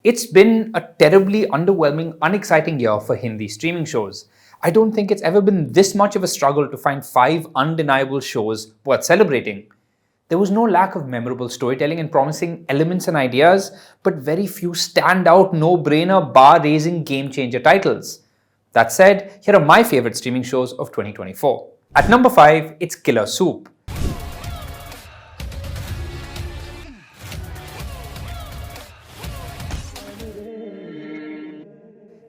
It's been a terribly underwhelming, unexciting year for Hindi streaming shows. I don't think it's ever been this much of a struggle to find 5 undeniable shows worth celebrating. There was no lack of memorable storytelling and promising elements and ideas, but very few standout, no-brainer, bar-raising, game-changer titles. That said, here are my favorite streaming shows of 2024. At number 5, it's Killer Soup.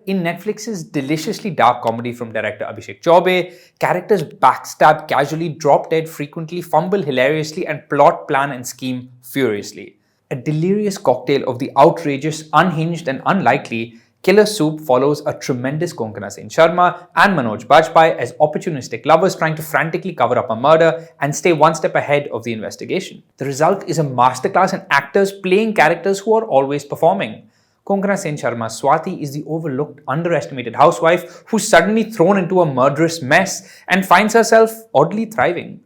In Netflix's deliciously dark comedy from director Abhishek Chaubey, characters backstab casually, drop dead frequently, fumble hilariously, and plot, plan, and scheme furiously. A delirious cocktail of the outrageous, unhinged, and unlikely, Killer Soup follows a tremendous Konkana Sen Sharma and Manoj Bajpayee as opportunistic lovers trying to frantically cover up a murder and stay one step ahead of the investigation. The result is a masterclass in actors playing characters who are always performing. Konkana Sen Sharma's Swati is the overlooked, underestimated housewife who's suddenly thrown into a murderous mess and finds herself oddly thriving.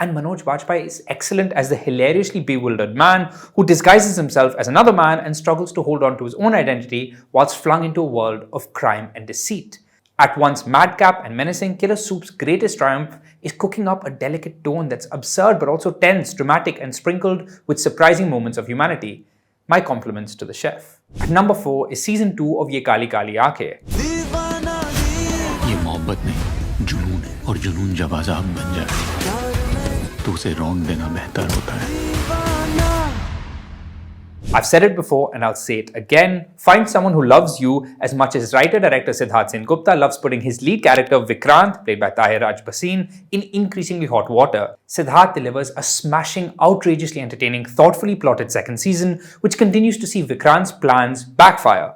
And Manoj Bajpayee is excellent as the hilariously bewildered man who disguises himself as another man and struggles to hold on to his own identity whilst flung into a world of crime and deceit. At once madcap and menacing, Killer Soup's greatest triumph is cooking up a delicate tone that's absurd but also tense, dramatic, and sprinkled with surprising moments of humanity. My compliments to the chef. At number 4 is season 2 of Ye Kali Kali Aankhein. ये मोहब्बत नहीं, जुनून है और जुनून जब आज़ाद बन जाए तो उसे रौंद देना बेहतर होता है. I've said it before and I'll say it again. Find someone who loves you as much as writer-director Siddharth Sen Gupta loves putting his lead character Vikrant, played by Tahir Raj Bhasin, in increasingly hot water. Siddharth delivers a smashing, outrageously entertaining, thoughtfully plotted second season, which continues to see Vikrant's plans backfire.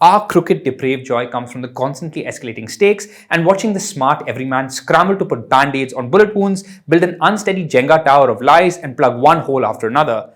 Our crooked, depraved joy comes from the constantly escalating stakes and watching the smart everyman scramble to put band-aids on bullet wounds, build an unsteady Jenga tower of lies, and plug one hole after another.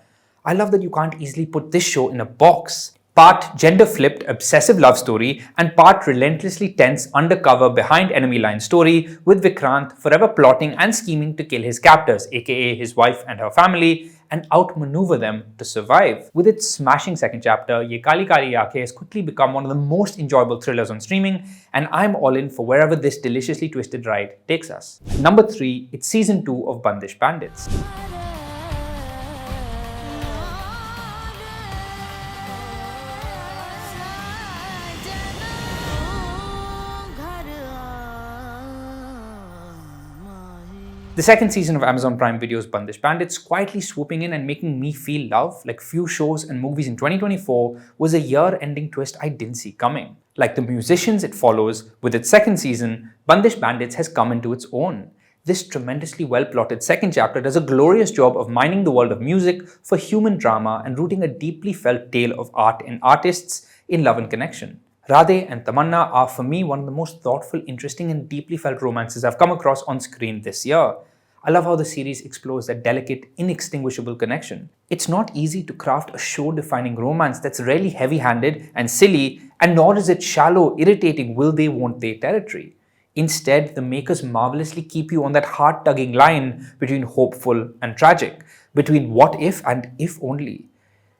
I love that you can't easily put this show in a box. Part gender-flipped, obsessive love story and part relentlessly tense, undercover, behind-enemy line story with Vikrant forever plotting and scheming to kill his captors, aka his wife and her family, and outmaneuver them to survive. With its smashing second chapter, Ye Kali Kali Aankhein has quickly become one of the most enjoyable thrillers on streaming, and I'm all in for wherever this deliciously twisted ride takes us. Number 3, it's season 2 of Bandish Bandits. The second season of Amazon Prime Video's Bandish Bandits, quietly swooping in and making me feel love like few shows and movies in 2024, was a year-ending twist I didn't see coming. Like the musicians it follows, with its second season, Bandish Bandits has come into its own. This tremendously well-plotted second chapter does a glorious job of mining the world of music for human drama and rooting a deeply felt tale of art and artists in love and connection. Radhe and Tamanna are for me one of the most thoughtful, interesting and deeply felt romances I've come across on screen this year. I love how the series explores that delicate, inextinguishable connection. It's not easy to craft a show-defining romance that's rarely heavy-handed and silly, and nor is it shallow, irritating will they, won't they territory. Instead, the makers marvelously keep you on that heart-tugging line between hopeful and tragic, between what if and if only.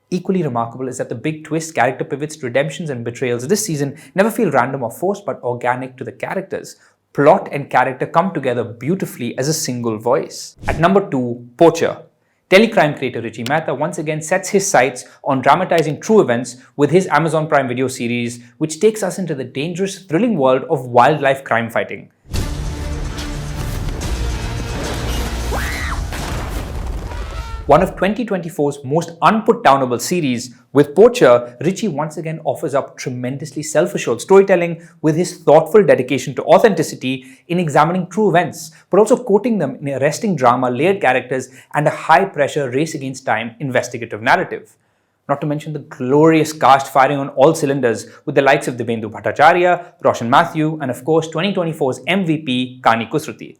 Equally remarkable is that the big twists, character pivots, redemptions and betrayals this season never feel random or forced but organic to the characters. Plot and character come together beautifully as a single voice. At number 2, Poer. Telecrime creator Richie Mehta once again sets his sights on dramatizing true events with his Amazon Prime Video series, which takes us into the dangerous, thrilling world of wildlife crime fighting. One of 2024's most unput-downable series, with Poer, Richie once again offers up tremendously self-assured storytelling with his thoughtful dedication to authenticity in examining true events, but also coating them in arresting drama, layered characters, and a high-pressure race-against-time investigative narrative. Not to mention the glorious cast firing on all cylinders with the likes of Dibendu Bhattacharya, Roshan Mathew, and of course 2024's MVP, Kani Kusruti.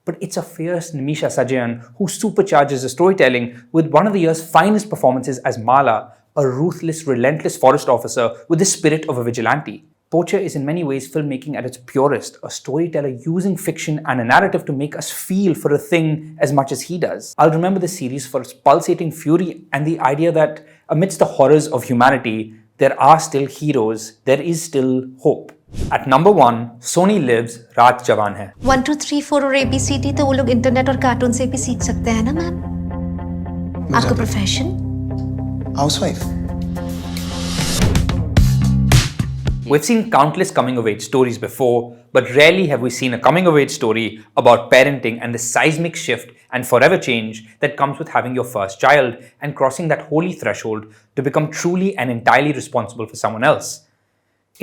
But it's a fierce Nimisha Sajayan who supercharges the storytelling with one of the year's finest performances as Mala, a ruthless, relentless forest officer with the spirit of a vigilante. Poer is in many ways filmmaking at its purest, a storyteller using fiction and a narrative to make us feel for a thing as much as he does. I'll remember the series for its pulsating fury and the idea that amidst the horrors of humanity, there are still heroes, there is still hope. At number 1, Sony Live's Raat Jawan Hai. 1 2 3 4 और ABCD तो वो लोग internet और cartoon से भी सीख सकते हैं ना मैम? आपका profession? Housewife. We've seen countless coming-of-age stories before, but rarely have we seen a coming-of-age story about parenting and the seismic shift and forever change that comes with having your first child and crossing that holy threshold to become truly and entirely responsible for someone else.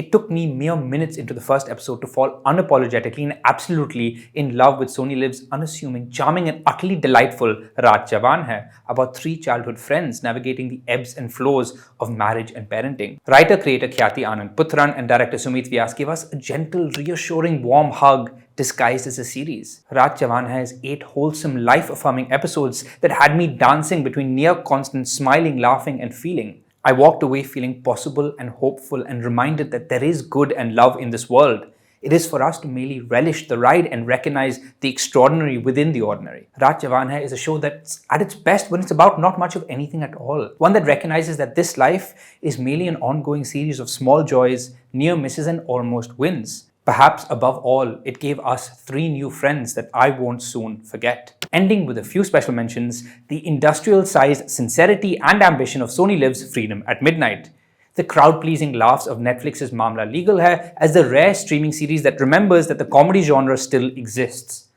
It took me mere minutes into the first episode to fall unapologetically and absolutely in love with Sony Live's unassuming, charming and utterly delightful Raat Jawan Hai about 3 childhood friends navigating the ebbs and flows of marriage and parenting. Writer-creator Khyati Anand Putran and director Sumit Vyas gave us a gentle, reassuring, warm hug disguised as a series. Raat Jawan Hai has 8 wholesome, life-affirming episodes that had me dancing between near constant smiling, laughing and feeling. I walked away feeling possible and hopeful and reminded that there is good and love in this world. It is for us to merely relish the ride and recognize the extraordinary within the ordinary. Raat Jawan Hai is a show that's at its best when it's about not much of anything at all. One that recognizes that this life is merely an ongoing series of small joys, near misses and almost wins. Perhaps above all, it gave us 3 new friends that I won't soon forget. Ending with a few special mentions, the industrial-sized sincerity and ambition of Sony Live's Freedom at Midnight, the crowd-pleasing laughs of Netflix's Mamla Legal Hai as the rare streaming series that remembers that the comedy genre still exists,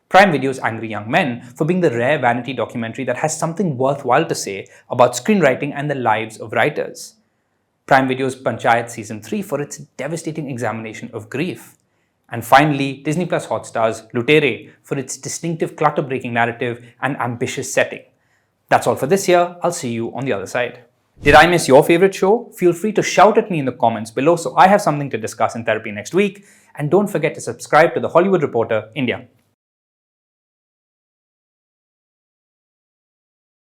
Prime Video's Angry Young Men for being the rare vanity documentary that has something worthwhile to say about screenwriting and the lives of writers, Prime Video's Panchayat Season 3 for its devastating examination of grief, and finally, Disney Plus Hotstar's Lutere for its distinctive clutter-breaking narrative and ambitious setting. That's all for this year. I'll see you on the other side. Did I miss your favorite show? Feel free to shout at me in the comments below so I have something to discuss in therapy next week. And don't forget to subscribe to The Hollywood Reporter India.